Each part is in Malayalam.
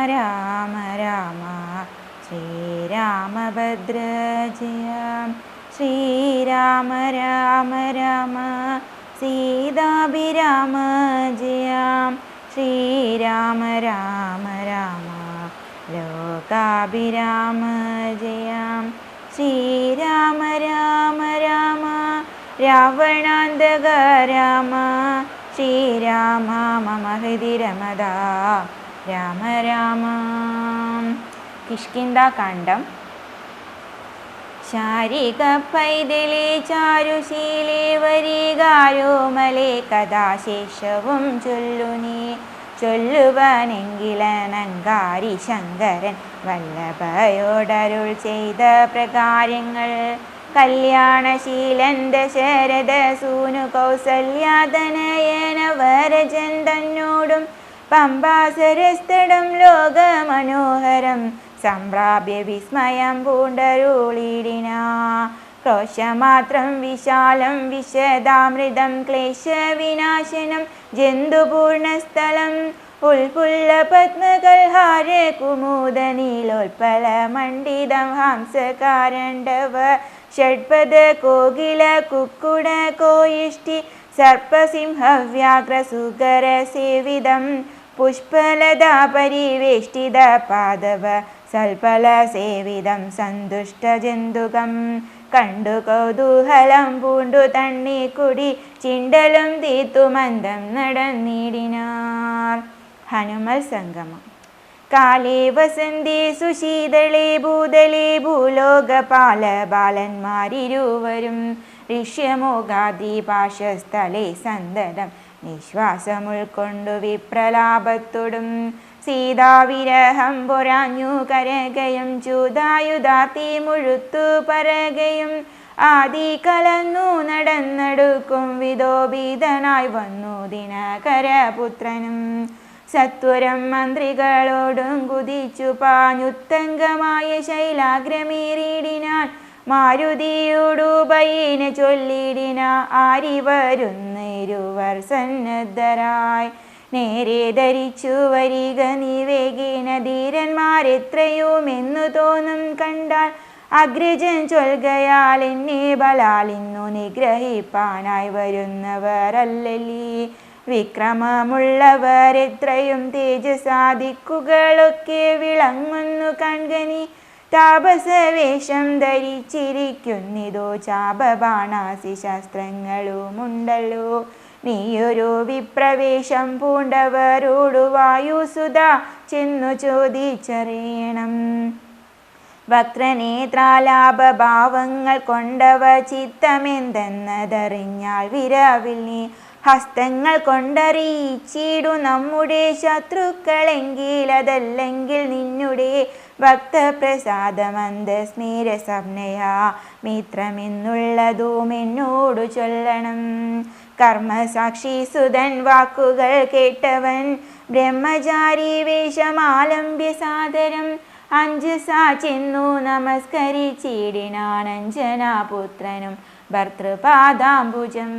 രാമ രാമ ശ്രീരാമഭദ്ര ജയ. ശ്രീരാമ രാമ രാമ സീതാഭിരാമ ജയ. ശ്രീരാമ രാമ രാമ ലോകാഭിരാമ ജയ. ശ്രീരാമ രാമ രാമ രാവണാന്തക രാമ. ശ്രീരാമ മമ ഹൃദി രമതാ രാമ രാമ. കിഷ്കിന്ധാകാന്ഡം. ശാരിക പൈതലേ ചാരുശീലേ വരികാരോമലേ കഥാശേഷവും ചൊല്ലുനീ. ചൊല്ലുവനെങ്കിലനങ്കാരി ശങ്കരൻ വല്ലഭയോടരുൾ ചെയ്ത പ്രകാരങ്ങൾ. കല്യാണശീലൻ ദശരഥ സൂനു കൗസല്യാതനയന വരജൻ തന്നോടും പമ്പാസരസ്ഥടം ലോകമനോഹരം സംപ്രാപ്യ വിസ്മയം പൂണ്ടരുളിടിന. ക്രോശമാത്രം വിശാലം വിശദാമൃതം ക്ലേശവിനാശനം ജന്തുപൂർണസ്ഥലം. ഉൽപുല്ല പത്മകൽഹാര കുമുദ നീലോൽപല മണ്ഡിതം ഹംസകാരണ്ഡവ ഷഡ്പദ കോകില കുക്കുട കോയിഷ്ടി സർപ്പസിംഹവ്യാഘ്രസുകര സേവിതം. പുഷ്പലതാ പരിവേഷ്ടിത പാദവ സൽഫല സേവിതം സന്തുഷ്ടജന്തുകം. കണ്ടു കൗതൂഹലം പൂണ്ടു തണ്ണിക്കുടി ചിണ്ടലും തീത്തുമന്ദം നടന്നിടിനാർ. ഹനുമൽ സംഗമം. കാലേ വസന്തി സുശീതളേ ഭൂതലേ ഭൂലോകപാല ബാലന്മാരിരുവരും ഋഷ്യമോഗാദിപാശസ്ഥലേ സന്തതം നിശ്വാസമുൾക്കൊണ്ടു വിപ്രലാപത്തോടും സീതാവിരഹം പൊരാഞ്ഞു കരകയും ചൂതായുധാത്തി മുഴുത്തു പറകയും ആദി കലന്നു നടന്നടുക്കും വിദോബീതനായി വന്നു ദിനകരപുത്രനും. സത്വരം മന്ത്രികളോടും കുതിച്ചു പാഞ്ഞുത്തങ്കമായ ശൈലാഗ്രമേറിയിടിനാൻ. മാരുതിയോടുപൈന ചൊല്ലിടിന ആരിവരുന്നിരുവർ സന്നദ്ധരായി. നേരെ ധരിച്ചു വരിക നീ വേഗേന ധീരന്മാരെത്രയുമെന്നു തോന്നും കണ്ടാൽ. അഗ്രജൻ ചൊൽകയാൽ എന്നെ ബലാലിന്നു നിഗ്രഹിപ്പാനായി വരുന്നവരല്ലീ. വിക്രമമുള്ളവർ എത്രയും തേജസാദിക്കുകളൊക്കെ വിളങ്ങുന്നു കൺകനി. താപസവേഷം ധരിച്ചിരിക്കുന്നിതോ ചാപബാണാസി ശസ്ത്രങ്ങളുമുണ്ടല്ലോ. നീയൊരു വിപ്രവേശം പൂണ്ടവരോടു വായുസുത ചെന്നു ചോദിച്ചറിയണം. വക്രനേത്രാലാപഭാവങ്ങൾ കൊണ്ടവ ചിത്തമെന്തെന്നതറിഞ്ഞാൽ വിരവിൽ നീ ഹസ്തങ്ങൾ കൊണ്ടറിയിച്ചിടു നമ്മുടെ ശത്രുക്കളെങ്കിൽ. അതല്ലെങ്കിൽ നിന്നുടെ ഭക്തപ്രസാദമന്ദസ്മേരസംനയാ മിത്രമെന്നുള്ളതും എന്നോടു ചൊല്ലണം. കർമ്മസാക്ഷി സുതൻ വാക്കുകൾ കേട്ടവൻ ബ്രഹ്മചാരി വേഷമാലംബ്യ സാദരം അഞ്ജസാ ചെന്നു നമസ്കരിച്ചിടിനാൻ. അഞ്ജനാപുത്രനും ഭർതൃപാദാംബുജം.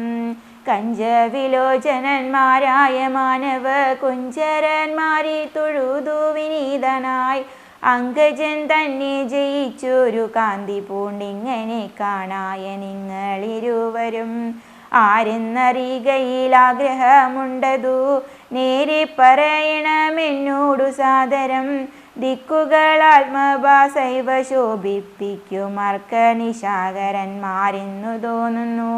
കഞ്ചവിലോചനന്മാരായ മാനവ കുഞ്ചരന്മാരെ തൊഴുതു വിനീതനായി അങ്കജൻ തന്നെ ജയിച്ചൊരു കാന്തി പൂണ്ടിങ്ങനെ കാണായ നിങ്ങളിരുവരും ആരെന്നറിയുകയിൽ ആഗ്രഹമുണ്ടതു നേരെ പറയണമെന്നോടു സാദരം. ദിക്കുകൾ ആത്മഭാസൈവ ശോഭിപ്പിക്കും അർക്കനിശാകരന്മാരെന്നു തോന്നുന്നു.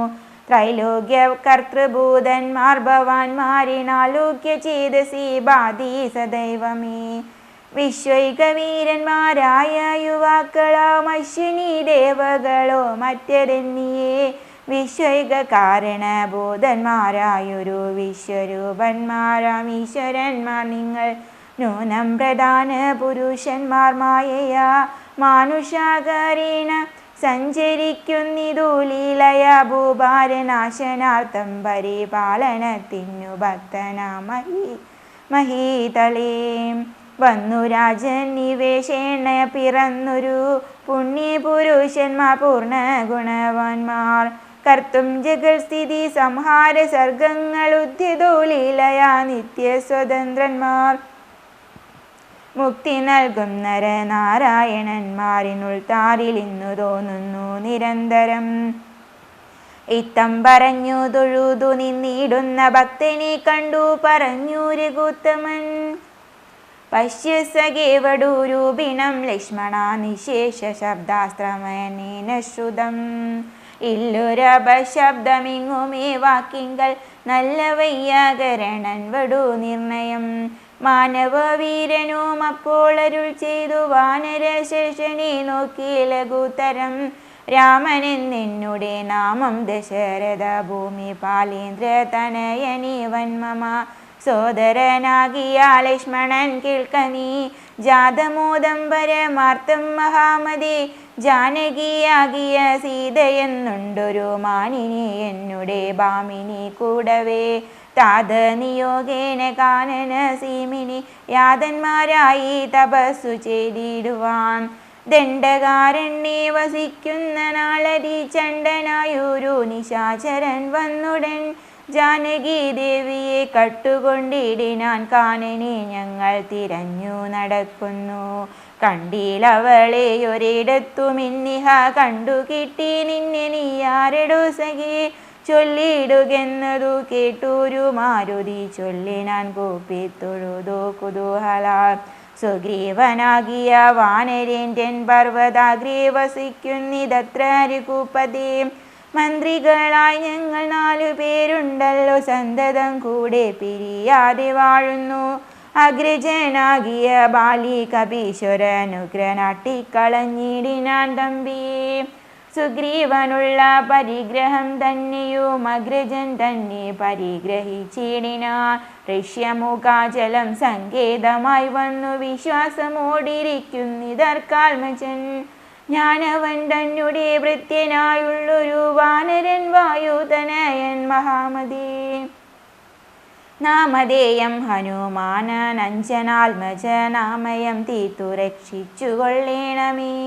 ത്രൈലോക്യ കർത്തൃഭൂതന്മാർ ഭവാന്മാരിനാലോക്യ ചേതസി ബാധി സദൈവമേ. വിശ്വൈകവീരന്മാരായ യുവാക്കളോ അശ്വിനി ദേവകളോ മറ്റതെന്നിയേ. വിശ്വൈക കാരണബോധന്മാരായൊരു വിശ്വരൂപന്മാരാം ഈശ്വരന്മാർ നിങ്ങൾ. നൂനം പ്രധാന പുരുഷന്മാർ മായയാ മാനുഷാകരീണ സഞ്ചരിക്കുന്നിതു ലീലയ ഭൂഭാരനാശനാർത്ഥം പരിപാലനത്തിനു ഭക്തനാമഹി മഹീതളേ. വന്നു രാജൻ നിവേശേണ പിറന്നൊരു പുണ്യപുരുഷന്മാർ പൂർണ്ണ ഗുണവാന്മാർ. കർത്തും ജഗൽസ്ഥിതി സംഹാര സർഗങ്ങൾ ഉദ്യതോ ലീലയാ നിത്യസ്വതന്ത്രന്മാർ. മുക്തി നൽകും നരനാരായണന്മാരിനുൾത്താരിൽ ഇന്നു തോന്നുന്നു നിരന്തരം. ഇത്തം പറഞ്ഞു തൊഴുതു നിന്നിടുന്ന ഭക്തനെ കണ്ടു പറഞ്ഞു രഘുത്തമൻ. പശ്യ സഖേവടൂരൂപിണം ലക്ഷ്മണ നിശേഷ ശബ്ദാസ്ത്രമയനേന ശ്രുതം. ഇല്ലൊരപശബ്ദമിങ്ങുമേ വാക്കിങ്കൽ നല്ല വയ്യാകരണൻ വടു നിർണയം. മാനവവീരനും അപ്പോൾ അരുൾ ചെയ്തു വാനരശേഷനെ നോക്കി ലഘുതരം. രാമനെന്നെന്നുടെ നാമം ദശരഥ ഭൂമി പാലേന്ദ്ര തനയനീവൻ മമ. സോദരനാകിയ ലക്ഷ്മണൻ കേൾക്കനീ ജാതമോദം പരമാർത്ഥം മഹാമതി. ജാനകിയാകിയ സീതയെന്നുണ്ടൊരു മാനിനി എന്നുടെ ഭാമിനി കൂടവേ. താത നിയോഗേന കാനന സീമിനി യാതന്മാരായി തപസ്സു ചെയ്തിടുവാൻ. ദണ്ഡകാരണ്യെ വസിക്കുന്ന നാളരി ചണ്ടനായൊരു നിശാചരൻ വന്നുടൻ. ജാനകി ദേവിയെ കട്ടുകൊണ്ടിടിനാൻ കാനനെ ഞങ്ങൾ തിരഞ്ഞു നടക്കുന്നു. കണ്ടിലവളെ ഒരിടത്തുമിന്നിഹ കണ്ടു കിട്ടി നിന്നെ നീയാരെടു സഖി. ചൊല്ലിടുകെന്നതു കേട്ടൊരു മാരുതി ചൊല്ലിനാൻ കൂപ്പിത്തൊഴുതു കുതൂഹലാൽ. സുഗ്രീവനാകിയ വാനരേന്ദ്രൻ പർവ്വതാഗ്രേ വസിക്കുന്നിതത്ര രഘുപതി. മന്ത്രികളായി ഞങ്ങൾ 4 പേരുണ്ടല്ലോ സന്തതം കൂടെ പിരിയാതെ വാഴുന്നു. അഗ്രജനാകിയ ബാലി കപീശ്വരനുഗ്രനാട്ടിക്കളഞ്ഞിടിനാൻ തമ്പി. സുഗ്രീവനുള്ള പരിഗ്രഹം തന്നെയും അഗ്രജൻ തന്നെ പരിഗ്രഹിച്ചിടിനാൻ. ഋഷ്യമുഖാചലം സങ്കേതമായി വന്നു വിശ്വാസമോടിരിക്കുന്നിതർക്കാൽമജൻ. ഞാനവൻ തന്നുടെ ഭൃത്യനായുള്ളൊരു വാനരൻ വായുതനയൻ മഹാമതി. നാമധേയം ഹനുമാനഞ്ചനാത്മജ നാമയം തീർത്തു രക്ഷിച്ചു കൊള്ളേണമേ.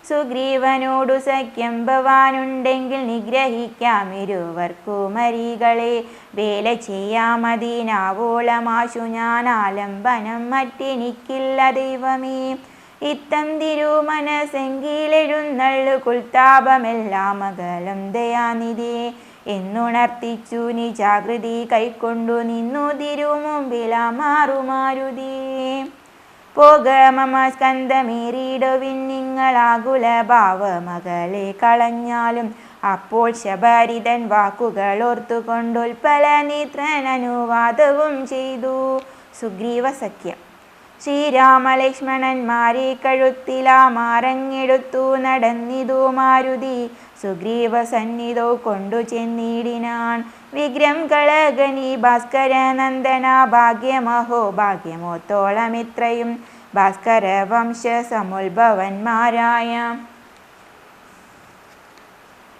സുഗ്രീവനോടു സഖ്യം ഭവാനുണ്ടെങ്കിൽ നിഗ്രഹിക്കാം ഇരുവർക്കുമരികളെ. വേല ചെയ്യാമതിനാവോളമാശു ഞാൻ ആലംബനം മറ്റെനിക്കില്ല ദൈവമേ. ഇത്തം തിരുമനസെങ്കിലെഴുന്നള്ളു കുൽത്താപമെല്ലാം അകലം ദയാനിധി. എന്നുണർത്തിച്ചു നീ ജാഗൃതി കൈക്കൊണ്ടു നിന്നു തിരുമുമ്പിലാമാറുമാരുതി. പോക മമ സ്കന്ധമേറിയിടുവിൻ നിങ്ങളാകുല ഭാവമകളെ കളഞ്ഞാലും. അപ്പോൾ ശബരിതൻ വാക്കുകൾ ഓർത്തുകൊണ്ടുൽപ്പല നേത്രൻ അനുവാദവും ചെയ്തു. സുഗ്രീവ സഖ്യം. ശ്രീരാമലക്ഷ്മണന്മാരെ കഴുത്തിലാമാറങ്ങെടുത്തു നടന്നിതു മാരുതി. സുഗ്രീവ സന്നിധോ കൊണ്ടു ചെന്നിടിനാൻ. വിഗ്രം കളഗനി ഭാസ്കര നന്ദന ഭാഗ്യമഹോ ഭാഗ്യമോത്തോളമിത്രയും. ഭാസ്കര വംശ സമുത്ഭവന്മാരായ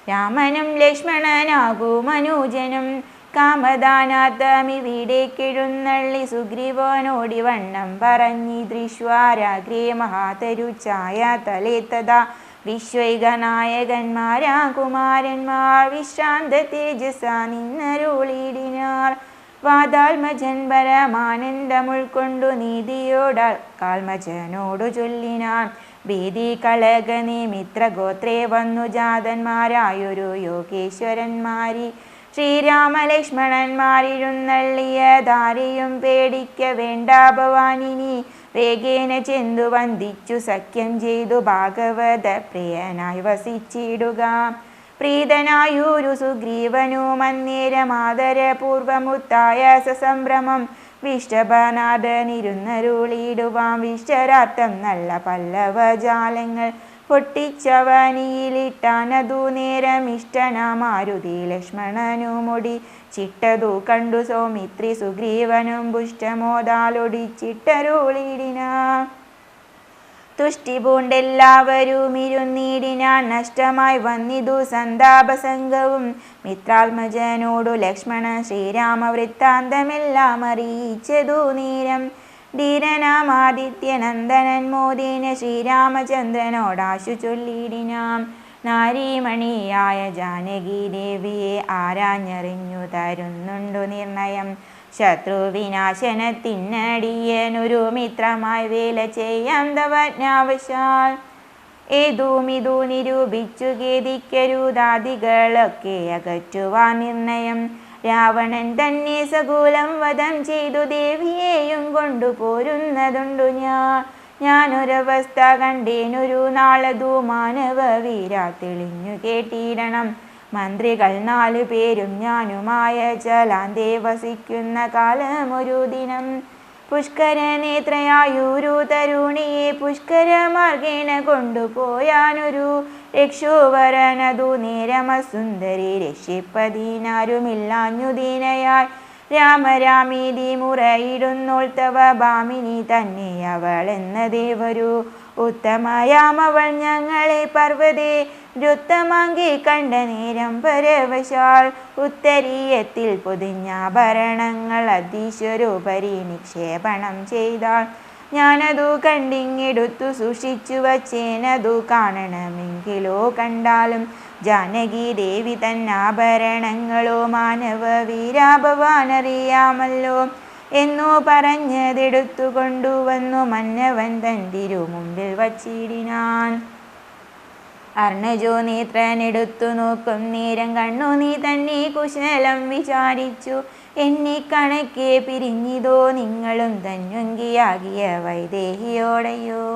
രാമനും ലക്ഷ്മണനാകൂ മനോജനും. കാമദാനാത്തമിവിടേക്കെഴുന്നള്ളി സുഗ്രീവനോടി വണ്ണം പറഞ്ഞി ദൃശ്വാരാഗ്രേ മഹാതരുച്ചായ തലേ തഥാ. വിശ്വൈകനായകന്മാരാ കുമാരന്മാർ വിശ്രാന്ത തേജസ നിന്നരുളിടിനാർ. വാതാത്മജൻ പരമാനന്ദമുൾക്കൊണ്ടു നീതിയോടാൽ കാൽമജനോടു ചൊല്ലിനാൻ. ഭീതി കളകനീ മിത്രഗോത്രേ വന്നു ജാതന്മാരായൊരു യോഗേശ്വരന്മാരി. ശ്രീരാമലക്ഷ്മണന്മാരിഴുന്നള്ളിയ ധാരയും പേടിക്ക വേണ്ട ഭവാനിനി. വേഗേന ചെന്നു വന്ദിച്ചു സഖ്യം ചെയ്തു ഭാഗവത പ്രിയനായി വസിച്ചിടുക. പ്രീതനായൊരു സുഗ്രീവനും അന്നേരമാദരപൂർവമുത്തായ സസംഭ്രമം. വിഷ്ടഭനാഥനിരുന്നരുളിടുവാം വിശ്വരാർത്ഥം നല്ല പല്ലവജാലങ്ങൾ. പൊട്ടിച്ചവനിയിലിട്ടാനതു നേരം ഇഷ്ടനാമാരുതി ലക്ഷ്മണനുമൊടി. ചിട്ടതു കണ്ടു സൗമിത്രി സുഗ്രീവനും പുഷ്ടമോദാലൊടിച്ചിട്ടരുളിടിനാ. തുഷ്ടി പൂണ്ടെല്ലാവരും ഇരുന്നിടിനാൻ. നഷ്ടമായി വന്നിതു സന്താപസംഗവും. മിത്രാത്മജനോടു ലക്ഷ്മണൻ ശ്രീരാമ വൃത്താന്തമെല്ലാം അറിയിച്ചതു നേരം. ധീരനാമാദിത്യനന്ദനൻ മോദേന ശ്രീരാമചന്ദ്രനോടാശു ചൊല്ലിടിനാം. നാരീമണിയായ ജാനകി ദേവിയെ ആരാഞ്ഞറിഞ്ഞു തരുന്നുണ്ടു നിർണയം. ശത്രുവിനാശനത്തിനടിയനൊരു മിത്രമായി വേല ചെയ്യാം തവജ്ഞാവശാൽ. ഏതുമിതു നിരൂപിച്ചു ഖേദിക്കരുതാദികളൊക്കെ അകറ്റുവാൻ നിർണയം. രാവണൻ തന്നെ സകൂലം വധം ചെയ്തു ദേവിയെയും കൊണ്ടുപോരുന്നതുണ്ടു ഞാനൊരവസ്ഥ കണ്ടേനൊരു നാളതു മാനവ വീര തെളിഞ്ഞു കേട്ടിടണം. മന്ത്രികൾ 4 പേരും ഞാനുമായ ജലാന്തേ വസിക്കുന്ന കാലമൊരു ദിനം. പുഷ്കരനേത്രയായൊരു തരുണിയെ പുഷ്കരമാർഗേണ കൊണ്ടുപോയാനൊരു രക്ഷോവരനതു നേരമസുന്ദരി രക്ഷിപ്പതിനാരുമില്ലാഞ്ഞു ദീനയായി. രാമരാമീതി മുറയിടുന്നോൾ തവ ഭാമിനി തന്നെ അവൾ എന്ന ദേവരു. ഉത്തമയാമവൾ ഞങ്ങളെ പർവ്വതേ രുത്തമാങ്കി കണ്ട നേരം പരവശാൽ. ഉത്തരീയത്തിൽ പൊതിഞ്ഞാഭരണങ്ങൾ അധീശ്വരോപരി നിക്ഷേപണം ചെയ്താൾ. ഞാനതു കണ്ടിങ്ങെടുത്തു സൂക്ഷിച്ചു വച്ചേനതു കാണണമെങ്കിലോ കണ്ടാലും. ജാനകി ദേവി തന്നാഭരണങ്ങളോ മാനവ വീരാഭവാനറിയാമല്ലോ എന്നു പറഞ്ഞതെടുത്തു കൊണ്ടുവന്നു മന്നവൻ തൻ തിരുമുമ്പിൽ വച്ചിടിനാൻ. അർണജോ നേത്രനെടുത്തു നോക്കും നേരം കണ്ണു നീ തന്നെ കുശലം വിചാരിച്ചു. എന്നെ കണക്കെ പിരിഞ്ഞിതോ നിങ്ങളും തന്വങ്കിയാകിയ വൈദേഹിയോടെയോ.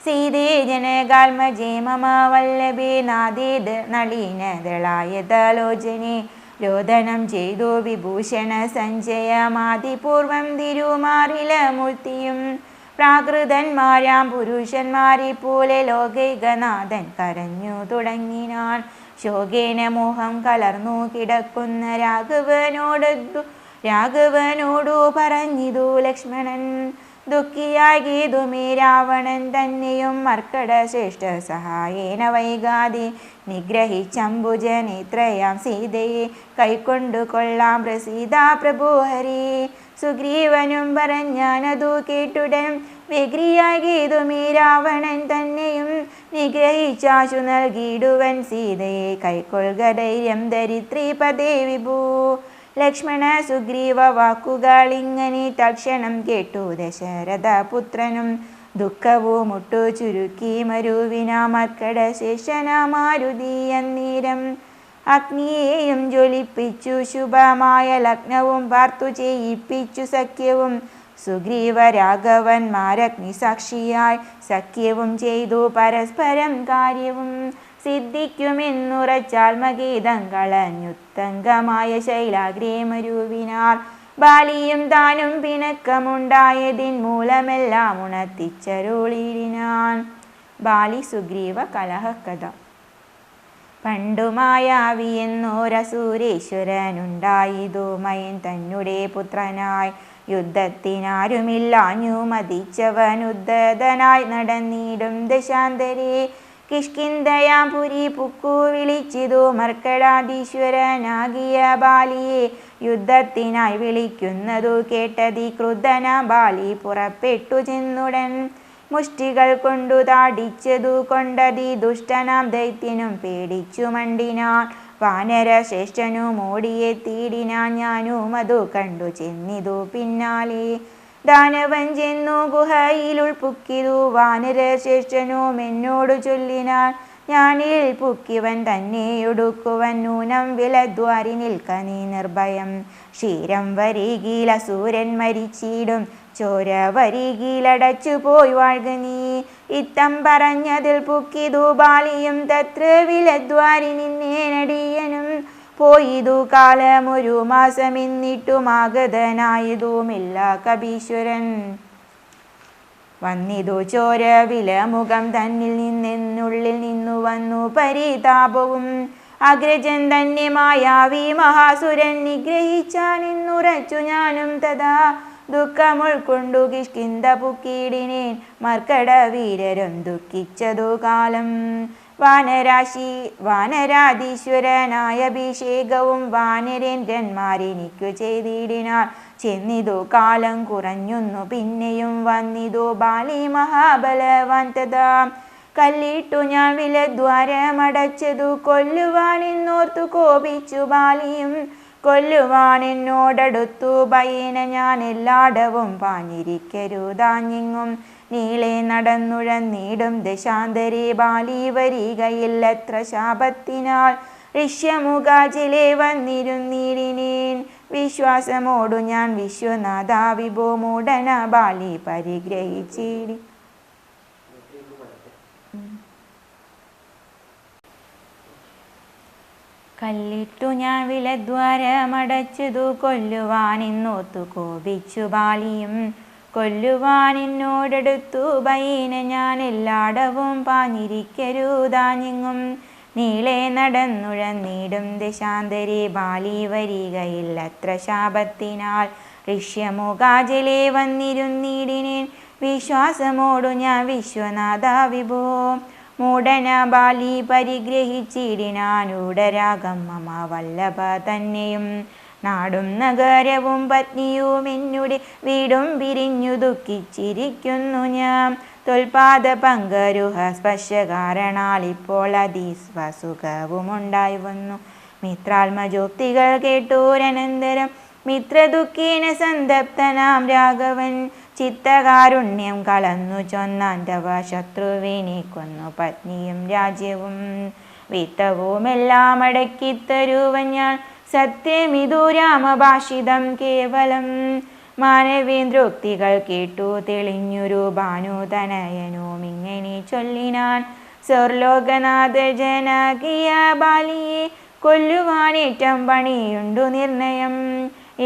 സീതേ ജനകാൽമജേ മമ വല്ലഭേ നാദേത് നളിനദളായതലോചനെ. രോദനം ചെയ്തു വിഭൂഷണ സഞ്ജയമാതിപൂർവം തിരുമാറില മൂർത്തിയും. പ്രാകൃതന്മാരാം പുരുഷന്മാരെ പോലെ ലോകൈകനാഥൻ കരഞ്ഞു തുടങ്ങിനാൻ. ശോകേന മോഹം കലർന്നു കിടക്കുന്ന രാഘവനോടു പറഞ്ഞിതു ലക്ഷ്മണൻ. ദുഃഖിയാകിയതുമേ രാവണൻ തന്നെയും മർക്കട ശ്രേഷ്ഠ സഹായേന വൈകാതെ നിഗ്രഹിച്ചംബുജനേത്രയാം സീതയെ കൈക്കൊണ്ടു കൊള്ളാം പ്രസീതാ പ്രഭുഹരി. സുഗ്രീവനും പറഞ്ഞാനതു കേട്ടുടൻ വിഗ്രിയാകിയതുമേ രാവണൻ തന്നെയും നിഗ്രഹിച്ചാശു നൽകിയിടുവൻ സീതയെ കൈക്കൊള്ളുക ധൈര്യം ധരിത്രീപദേ വിഭൂ. ലക്ഷ്മണ സുഗ്രീവ വാക്കുകളിങ്ങനെ തക്ഷണം കേട്ടു ദശരഥ പുത്രനും. ദുഃഖവും മുട്ടു ചുരുക്കി മരുവിന മർക്കട ശേഷനമാരുതി അന്നേരം. അഗ്നിയെയും ജ്വലിപ്പിച്ചു ശുഭമായ ലഗ്നവും പാർത്തു ചെയ്യിപ്പിച്ചു സഖ്യവും. സുഗ്രീവ രാഘവന്മാരഗ്നി സാക്ഷിയായി സഖ്യവും ചെയ്തു പരസ്പരം കാര്യവും. സിദ്ധിക്കുമെന്നുറച്ചാൽ മകേതം കളഞ്ഞുത്തങ്കമായ ശൈലാഗ്രേ മരുവിനാൽ. ബാലിയും താനും പിണക്കമുണ്ടായതിൻ മൂലമെല്ലാം ഉണർത്തിച്ചരുളിനാൻ. ബാലി സുഗ്രീവ കലഹക്കഥ. പണ്ടുമായാവി എന്നോരസൂരേശ്വരനുണ്ടായിതു മയൻ തന്നെ പുത്രനായി. യുദ്ധത്തിനാരുമില്ലാഞ്ഞു മതിച്ചവൻ ഉദ്ധതനായി നടന്നിടും ദശാന്തരേ. കിഷ്കിന്ധയാം പുരി പുക്കു വിളിച്ചിതു മർക്കടാധീശ്വരനാകിയ ബാലിയെ. യുദ്ധത്തിനായി വിളിക്കുന്നതു കേട്ടതി ക്രുദ്ധന ബാലി പുറപ്പെട്ടു ചെന്നുടൻ. മുഷ്ടികൾ കൊണ്ടു താടിച്ചതു കൊണ്ടതി ദുഷ്ടനാം ദൈത്യനും പേടിച്ചു മണ്ടിനാൻ. വാനര ശ്രേഷ്ഠനും ഓടിയെത്തിയിടിനാൻ. ഞാനും അതു കണ്ടു ചെന്നിതു പിന്നാലെ. ദാനവൻ ചെന്നു ഗുഹയിൽ ഉൾപുക്കിതു. വാനര ശ്രേഷ്ഠനും എന്നോടു ചൊല്ലിനാൻ. ഞാനിൽ പുക്കിവൻ തന്നെയൊടുക്കുവൻ നൂനം വിലദ്വാരി നിൽക്ക നീ നിർഭയം. ക്ഷീരം വരികിൽ അസൂരൻ മരിച്ചിടും ചോര വരികിലടച്ചു പോയി വാഴ്ക നീ. ഇത്തം പറഞ്ഞതിൽ പുക്കിതു ബാലിയും തത്ര വിലദ്വാരി നിന്നേനടിയനും. പോയിതു കാലമൊരു മാസമെന്നിട്ടുമാഗതനായതുമില്ല കപീശ്വരൻ. വന്നിതു ചോര വിലമുഖം തന്നിൽ നിന്നുള്ളിൽ നിന്നു വന്നു പരിതാപവും. അഗ്രജൻ തന്നെ മായാവി മഹാസുരൻ നിഗ്രഹിച്ചാനെന്നുറച്ചു ഞാനും തഥാ. ദുഃഖമുൾക്കൊണ്ടു കിഷ്കിന്ധ പുക്കിടിനേൻ മർക്കട വീരരും ദുഃഖിച്ചതു കാലം. വാനരാധീശ്വരനായ അഭിഷേകവും വാനരേന്ദ്രന്മാരെനിക്കു ചെയ്തിടിനാർ. ചെന്നിതു കാലം കുറഞ്ഞുന്നു പിന്നെയും വന്നിതു ബാലി മഹാബലവാൻ തഥാ. കല്ലിട്ടു ഞാൻ വിലദ്വാരമടച്ചതു കൊല്ലുവാനെന്നോർത്തു കോപിച്ചു ബാലിയും. കൊല്ലുവാൻ എന്നോടടുത്തു ഭയേന ഞാൻ എല്ലായിടവും പാഞ്ഞിരിക്കരുതാഞ്ഞിങ്ങും നീളെ നടന്നുഴന്നീടും ദശാന്തരെ ബാലി വരികയില്ലത്ര ശാപത്തിനാൽ ഋഷ്യമുഖാചിലെ വന്നിരുന്നീടിനേൻ വിശ്വാസമോടു ഞാൻ വിശ്വനാഥ വിഭോ മൂടന ബാലി പരിഗ്രഹിച്ചിടി. കല്ലിട്ടു ഞാൻ വിലദ്വാരമടച്ചതു കൊല്ലുവാൻ എന്നോത്തു കോപിച്ചു ബാലിയും കൊല്ലുവാൻ എന്നോടടുത്തു ഭയേന ഞാൻ എല്ലായിടവും പാഞ്ഞിരിക്കരുതാഞ്ഞെങ്ങും നീളെ നടന്നുഴന്നീടും ദശാന്തരെ ബാലി വരികയില്ലത്ര ശാപത്തിനാൽ ഋഷ്യമുഖാചിലെ വന്നിരുന്നീടിനേൻ വിശ്വാസമോടു ഞാൻ വിശ്വനാഥ വിഭോ മൂടന ബാലി പരിഗ്രഹിച്ചിടിനാനുടരാഗം മമ വല്ലഭ തന്നെയും നാടും നഗരവും പത്നിയും എന്നുടെ വീടും പിരിഞ്ഞു ദുഃഖിച്ചിരിക്കുന്നു ഞാൻ തൊൽപാദ പങ്കരുഹ സ്പർശ കാരണാൽ ഇപ്പോൾ അതിസ്വസുഖവുമുണ്ടായി വന്നു. മിത്രാത്മജോക്തികൾ കേട്ടോരനന്തരം മിത്രദുഃഖേന സന്തപ്തനാം രാഘവൻ ചിത്തകാരുണ്യം കളന്നു ചൊന്നാൻ തവ ശത്രുവിനെ കൊന്നു പത്നിയും രാജ്യവും വിത്തവുമെല്ലാം അടക്കിത്തരുവൻ ഞാൻ സത്യമിതു രാമഭാഷിതം കേവലം. മാനവേന്ദ്രോക്തികൾ കേട്ടു തെളിഞ്ഞൊരു ഭാനുതനയനും ഇങ്ങനെ ചൊല്ലിനാൻ സ്വർലോകനാഥ ജനകിയ ബാലിയെ കൊല്ലുവാനേറ്റം പണിയുണ്ടു നിർണയം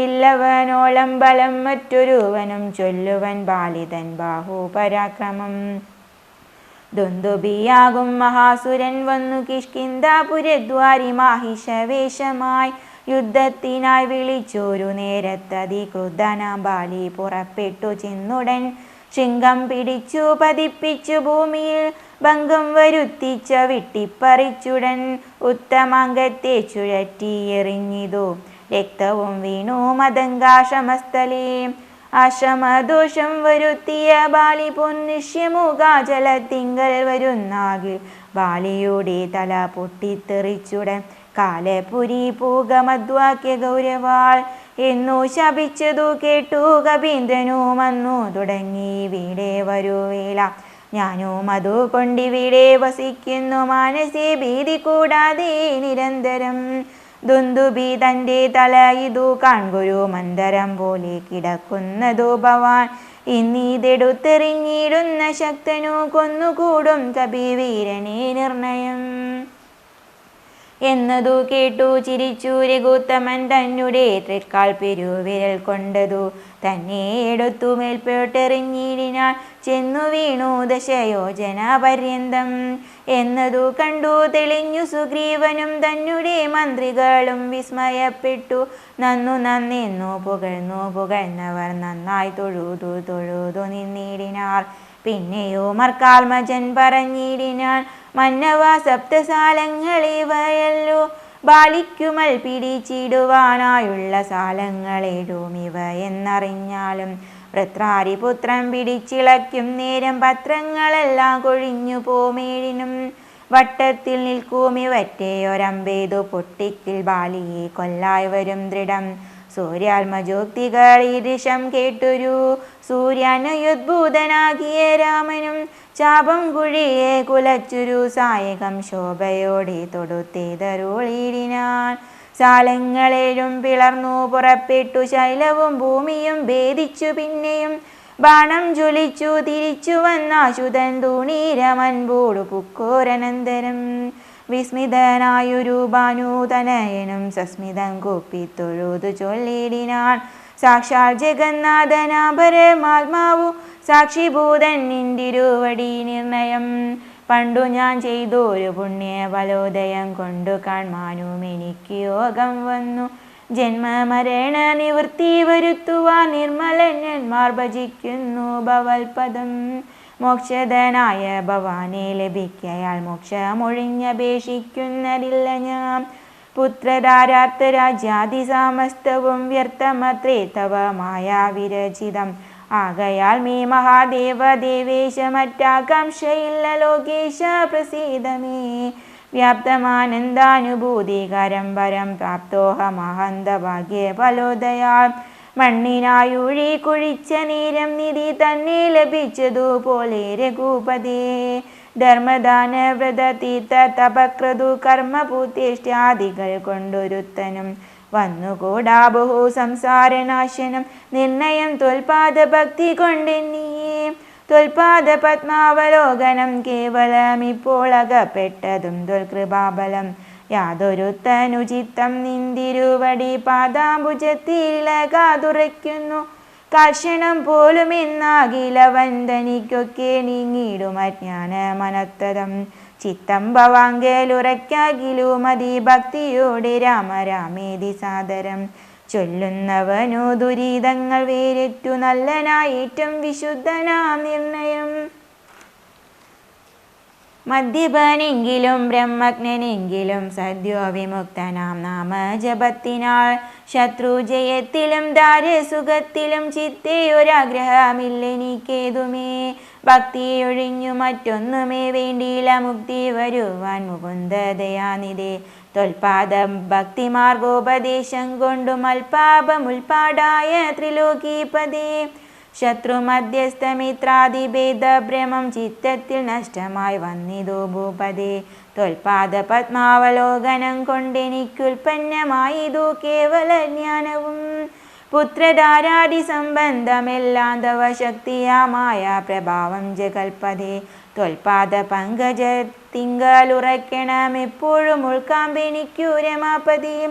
ഇല്ലവനോളം ബലം മറ്റൊരുവനും ചൊല്ലുവൻ ബാലിതൻ ബാഹുപരാക്രമം. ദുന്ദുഭിയാകും മഹാസുരൻ വന്നു കിഷ്കിന്ധാപുരദ്വാരി മാഹിഷവേഷമായി യുദ്ധത്തിനായി വിളിച്ചൊരു നേരത്തതിക്രുദ്ധനാം ബാലി പുറപ്പെട്ടു ചെന്നുടൻ ശൃംഗം പിടിച്ചു പതിപ്പിച്ചു ഭൂമിയിൽ ഭംഗം വരുത്തിച്ച വിട്ടിപ്പറിച്ചുടൻ ഉത്തമാംഗത്തെ ചുഴറ്റി എറിഞ്ഞിതു രക്തവും വീണു മതങ്കാശ്രമസ്ഥലേ. ആശ്രമദോഷം വരുത്തിയ ബാലി പൊന്നിഷ്യമുഖാചലത്തിങ്കൽ വരുന്നാകിൽ ബാലിയുടെ തല പൊട്ടിത്തെറിച്ചുടൻ കാലപുരി പൂകമദ്വാക്യ ഗൗരവാൾ എന്നു ശപിച്ചതു കേട്ടു കപീന്ദ്രനും വന്നു തുടങ്ങി വീടെ വരുവേല ഞാനും അതുകൊണ്ടിവിടെ വസിക്കുന്നു മാനസേ ഭീതി കൂടാതെ നിരന്തരം. ദുന്ദുഭി തൻ്റെ തല ഇതു കാൺകൊരു മന്ദരം പോലെ കിടക്കുന്നതു ഭവാൻ ഇന്നീതെടുത്തെറിഞ്ഞിടുന്ന ശക്തനു കൊന്നുകൂടും കപിവീരനെ നിർണയം എന്നതു കേട്ടു ചിരിച്ചു രഘുത്തമൻ തന്നുടെ തൃക്കാൽ പെരുവിരൽ കൊണ്ടതു തന്നെ എടുത്തു മേൽപോട്ടെറിഞ്ഞിടിനാൻ ചെന്നു വീണു ദശയോജന പര്യന്തം എന്നതു കണ്ടു തെളിഞ്ഞു സുഗ്രീവനും തന്നുടെ മന്ത്രികളും വിസ്മയപ്പെട്ടു നന്നു നന്നെന്നു പുകഴ്ന്നവർ നന്നായി തൊഴുതു നിന്നിടിനാർ. പിന്നെയോ മർക്കാൽമജൻ പറഞ്ഞിടിനാൻ മന്നവ സപ്തസാലങ്ങളിവയല്ലോ ബാലിക്കുമൽ പിടിച്ചിടുവാനായുള്ള സാലങ്ങളേഴും ഇവ എന്നറിഞ്ഞാലും വൃത്രാരിപുത്രൻ പിടിച്ചിളയ്ക്കും നേരം പത്രങ്ങളെല്ലാം കൊഴിഞ്ഞു പോമേഴിനും വട്ടത്തിൽ നിൽക്കുമിവറ്റേയൊരമ്പേതു പൊട്ടിക്കിൽ ബാലിയെ കൊല്ലായി വരും ദൃഢം. സൂര്യാത്മജോക്തികൾ ഈരിഷം കേട്ടൊരു സൂര്യാനുദ്ഭൂതനാകിയ രാമനും ചാപം കുഴിയെ കുലച്ചൊരു സായകം ശോഭയോടെ തൊടുത്തേതരുളിയിടിനാൻ. സാലങ്ങളേഴും പിളർന്നു പുറപ്പെട്ടു ശൈലവും ഭൂമിയും ഭേദിച്ചു പിന്നെയും ബാണം ജ്വലിച്ചു തിരിച്ചു വന്നാശുതൻ തൂണീരമൻപോടു പുക്കോരനന്തരം. വിസ്മിതനായൊരു ഭാനുതനയനും സസ്മിതം കൂപ്പിത്തൊഴുതു ചൊല്ലിടിനാൻ സാക്ഷാൽ ജഗന്നാഥനാപരമാത്മാവു സാക്ഷിഭൂതൻ നിന്തിരുവടി നിർണയം. പണ്ടു ഞാൻ ചെയ്തൊരു പുണ്യ ഫലോദയം കൊണ്ടു കാൺമാനും എനിക്ക് യോഗം വന്നു ജന്മമരണ നിവൃത്തി വരുത്തുവാൻ നിർമ്മലന്മാർ ഭജിക്കുന്നു ഭവൽപദം. മോക്ഷദനായ ഭവാനെ ലഭിക്കയാൽ മോക്ഷമൊഴിഞ്ഞപേക്ഷിക്കുന്നതില്ല ഞാൻ. പുത്രധാരാർത്ഥ രാജ്യാദി സമസ്തവും വ്യർത്ഥമത്രേ തവ മായാവിരചിതം. ആകയാൽ മേ മഹാദേവ ദേവേശ മറ്റാകാംക്ഷയില്ല ലോകേശ പ്രസീദമേ. വ്യാപ്തമാനന്ദാനുഭൂതികരം പരം പ്രാപ്തോഹമഹന്തഭാഗ്യ ഫലോദയാൽ മണ്ണിനായുഴി കുഴിച്ച നീരം നിധി തന്നെ ലഭിച്ചതുപോലെ രഘുപതേ ധർമ്മദാന വ്രത തീർത്ഥ തപക്രതു കർമ്മപൂത്തേഷ്ടാദികൾ കൊണ്ടൊരുത്തനും വന്നുകൂടാ ബഹു സംസാരനാശനം നിർണയം ത്വൽപാദ ഭക്തി കൊണ്ടെന്നിയേ ത്വൽപാദ പത്മാവലോകനം കേവലം ഇപ്പോൾ അകപ്പെട്ടതും ത്വൽകൃപാബലം യാതൊരുത്തനുചിത്തം നിന്തിരുവടി പാദാംബുജത്തിലകാതുറയ്ക്കുന്നു കർഷണം പോലും ഇന്നാകില വന്ദനിക്കൊക്കെ നീങ്ങിടും അജ്ഞാനമനത്തതം ചിത്തം ഭവാങ്കലുറയ്ക്കാകിലും മതി ഭക്തിയോടെ രാമരാമേതി സാദരം ചൊല്ലുന്നവനു ദുരിതങ്ങൾ വേറിട്ടു നല്ലനായിട്ടും വിശുദ്ധനാം നിർണയം മദ്യപനെങ്കിലും ബ്രഹ്മജ്ഞനെങ്കിലും സദ്യോ വിമുക്തനാം നാമജപത്തിനാൾ ശത്രുജയത്തിലും ദാരസുഖത്തിലും ചിത്തേ ഒരാഗ്രഹമില്ലെനിക്കേതുമേ ഭക്തിയൊഴിഞ്ഞു മറ്റൊന്നുമേ വേണ്ടിയില്ല മുക്തി വരുവാൻ മുകുന്ദദയാനിധേ ത്വൽപാദം ഭക്തിമാർഗോപദേശം കൊണ്ടും അൽപാപമുൽപാടായ ത്രിലോകീപദേ ശത്രുമധ്യസ്ഥമിത്രാദിഭേദഭ്രമം ചിത്തത്തിൽ നഷ്ടമായി വന്നിതു ഭൂപദേ ത്വൽപാദ പത്മാവലോകനം കൊണ്ടെനിക്കുൽപ്പന്നമായിതു കേവല ജ്ഞാനവും പുത്രധാരാദി സംബന്ധമെല്ലാം തവ ശക്തിയാമായ പ്രഭാവം ജഗൽപദേ ത്വൽപാദ പങ്കജത്തിങ്കലുറയ്ക്കണമെപ്പോഴും ഉൾക്കാമ്പെനിക്കു രമാപദേ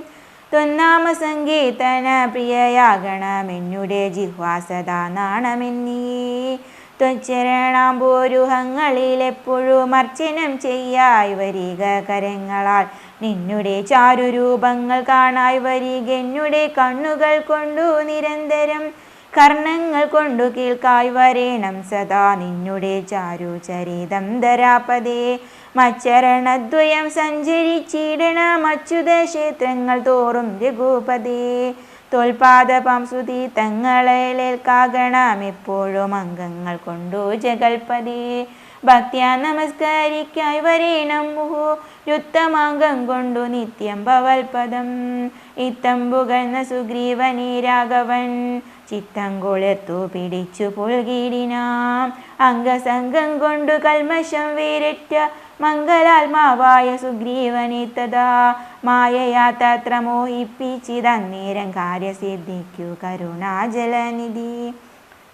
ത്വന്നാമ സങ്കീർത്തന പ്രിയയാകണമെന്നുടെ ജിഹ്വാസദാ നാണമെന്നീ ത്വച്ചരണാംബോരുഹങ്ങളിലെപ്പോഴും അർച്ചനം ചെയ്യായി വരിക കരങ്ങളാൽ നിന്നുടെ ചാരുരൂപങ്ങൾ കാണായി വരിക എന്നുടെ കണ്ണുകൾ കൊണ്ടു നിരന്തരം കർണങ്ങൾ കൊണ്ടു കേൾക്കായി വരേണം സദാ നിന്നുടെ ചാരുചരിതം ധരാപദേ മച്ചരണദ്വയം സഞ്ചരിച്ചിടണം അച്യുത ക്ഷേത്രങ്ങൾ തോറും രഘുപദേ ത്വൽപാദ പാംസുതി തങ്ങളേൽക്കാകണം എപ്പോഴും അംഗങ്ങൾ കൊണ്ടു ജഗൽപദേ ഭക്ത്യാ നമസ്കരിക്കായി വരേണം മുഹു യുത്തമാംഗം കൊണ്ടു നിത്യം ഭവൽപദം ഇത്തം പുകഴ്ന്ന സുഗ്രീവനീ രാഘവൻ ചിത്തം കൊളുത്തു പിടിച്ചു പുൽകിടിനാം അംഗസംഗം കൊണ്ടു കൽമശം വേറിട്ട മംഗലാത്മാവായ സുഗ്രീവനെ തഥാ മായയാ തത്ര മോഹിപ്പിച്ചിതന്നേരം കാര്യസിദ്ധിക്കു കരുണാജലനിധി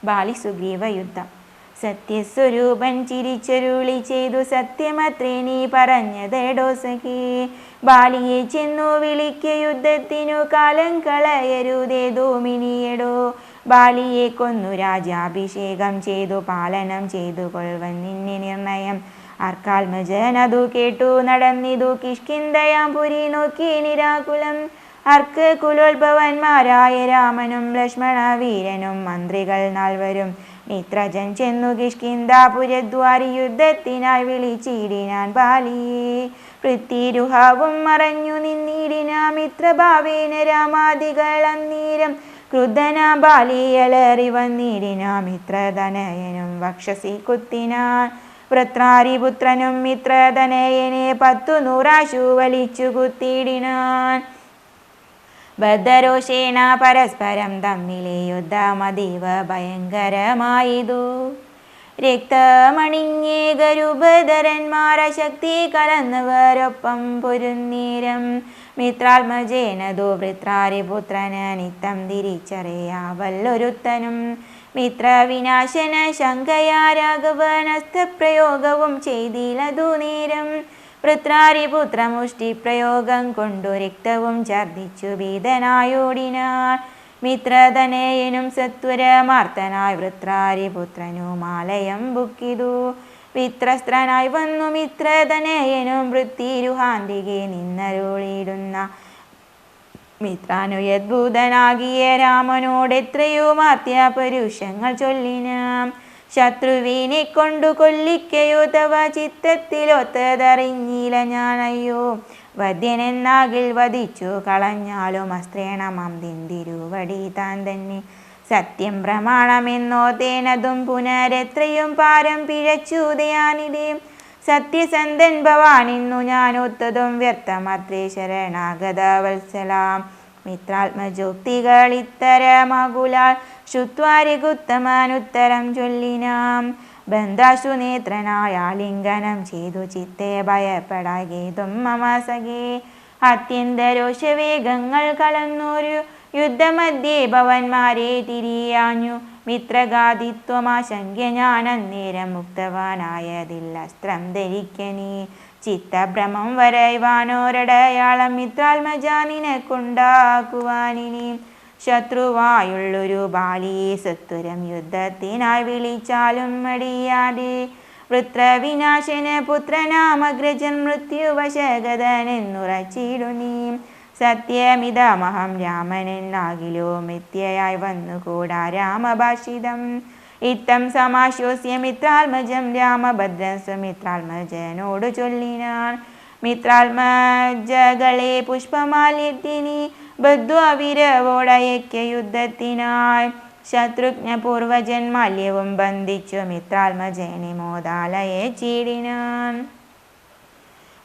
ബാലി സുഗ്രീവ യുദ്ധം സത്യസ്വരൂപൻ ചിരിച്ചരുളി ചെയ്തു സത്യമത്രേ നീ പറഞ്ഞതെടോ സഖി ബാലിയെ ചെന്നു വിളിക്ക യുദ്ധത്തിനു കാലം കളയരുതേതോ മിനിയടോ ബാലിയെ കൊന്നു രാജാഭിഷേകം ചെയ്തു പാലനം ചെയ്തു കൊൾവൻ നിന്നെ നിർണയം അർക്കാൽമജനതു കേട്ടു നടന്നിതു കിഷ്കിന്ധയാം പുരി നോക്കി നിരാകുലം അർക്ക് കുലോത്ഭവന്മാരായ രാമനും ലക്ഷ്മണ വീരനും മന്ത്രികൾ നാൽവരും മിത്രജൻ ചെന്നു കിഷ്കിന്ധാപുരദ്വാരി യുദ്ധത്തിനായി വിളിച്ചിടിനാൻ ബാലിയെ പൃഥ്വിരുഹാവും മറഞ്ഞു നിന്നിടിന മിത്രഭാവേന രാമാദികൾ അന്നീരം ക്രുദ്ധന ബാലിയലറി വന്നിടിന മിത്രതനയനും വക്ഷസി കുത്തിനാൻ വൃത്രാരിപുത്രനും മിത്രതനയനെ 100 വലിച്ചു കുത്തിയിടിനാൻ ബദ്ധരോഷേണ പരസ്പരം തമ്മിലെ യുദ്ധമതീവ ഭയങ്കരമായതു രക്തമണിഞ്ഞേകരുപധരന്മാര ശക്തി കലർന്നവരൊപ്പം പൊരുന്നീരം മിത്രാത്മജേനതു വൃത്രാരിപുത്രന് നിത്തം തിരിച്ചറിയാവല്ലൊരുത്തനും മിത്രവിനാശന ശങ്കയാ രാഘവനസ്തപ്രയോഗവും ചെയ്തിലതു നേരം വൃത്രാരിപുത്രമുഷ്ടിപ്രയോഗം കൊണ്ടു രക്തവും ഛർദിച്ചു ഭീതനായോടിനാൻ മിത്രതനയനും സത്വരമാർത്തനായി വൃത്രാരിപുത്രനും ആലയം ബുക്കിതു വിത്രസ്ത്രനായി വന്നു മിത്രതനയനും വൃത്തിരുഹാന്തികെ നിന്നരുളിയിടുന്ന മിത്രാനുയദ്ഭൂതനാകിയ രാമനോടെത്രയോ മാർത്യാപരുഷങ്ങൾ ചൊല്ലിനാം ശത്രുവിനെ കൊണ്ടു കൊല്ലിക്കയോ തവ ചിത്തത്തിലൊത്തതറിഞ്ഞില്ല ഞാനയ്യോ വധ്യനെന്നാകിൽ വധിച്ചു കളഞ്ഞാലും അസ്ത്രേണമാം ദിന്തിരുവടി താൻ തന്നെ സത്യം പ്രമാണമെന്നോ തേനതും പുനരെത്രയും പാരം പിഴച്ചുദയാനിതേ സത്യസന്ധൻ ഭവാൻ ഇന്നു ഞാൻ ഒത്തതും വ്യർത്ഥമത്രേ ശരണാഗത വത്സലാം. മിത്രാത്മജോക്തികൾ ഇത്തരമകുലാൽ ശ്രുത്വാരികുത്തമാനുത്തരം ചൊല്ലിനാം. ബന്ധാശു നേത്രനായ ലിംഗനം ചെയ്തു ചിത്തെ ഭയപ്പെടാകേതും മമ സഖേ. അത്യന്തരോഷവേഗങ്ങൾ കളന്നൊരു യുദ്ധമധ്യേ ഭവന്മാരെ തിരിയാഞ്ഞു. മിത്രഗാദിത്വമാശങ്ക്യ ഞാൻ അന്നേരം മുക്തവാനായതിൽ അസ്ത്രം ധരിക്കനീ. ചിത്തഭ്രമം വരയ്വാനോരടയാളം മിത്രാത്മജാ നിനക്കുണ്ടാക്കുവാനിനി. ശത്രുവായുള്ളൊരു ബാലിയെ സത്വരം യുദ്ധത്തിനായി വിളിച്ചാലും മടിയാതെ. വൃത്രവിനാശന പുത്രനാമഗ്രജൻ മൃത്യുവശഗതനെന്നുറച്ചിടു നീ. സത്യമിതമഹം രാമനെന്നാകിലോ മിഥ്യയായി വന്നുകൂടാ രാമഭാഷിതം. ഇത്തം സമാശ്വസ്യ മിത്രാത്മജം രാമഭദ്രൻ സുമിത്രാത്മജനോടു ചൊല്ലിനാൻ. മിത്രാത്മജകളെ പുഷ്പമാല്യത്തിനി ബദ്ധ്വവിരവോടയക്യ യുദ്ധത്തിനായി. ശത്രുഘ്ന പൂർവജൻ മാല്യവും ബന്ധിച്ചു മിത്രാത്മജനെ മോദാലയെ ചീടിനാൻ.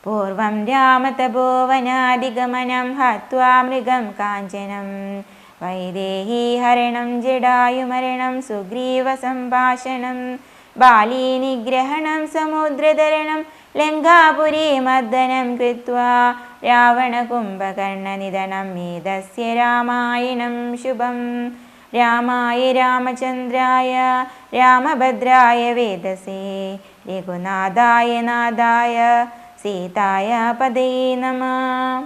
പൂർവം രാമതപോവനാദിഗമനം ഹത്വാ മൃഗം കാഞ്ചനം. വൈദേഹി ഹരണം ജടായുമരണം സുഗ്രീവ സംഭാഷണം. ബാലീ നിഗ്രഹണം സമുദ്രതരണം ലങ്കാപുരീ മർദ്ദനം കൃത്വാ. രാവണ കുംഭകർണനിധനം മേധസ്യ രാമായണം ശുഭം. രാമായ രാമചന്ദ്രായ രാമഭദ്രായ വേദസേ. രഘുനാഥായ നാഥായ സീതായ പദേ നമഃ.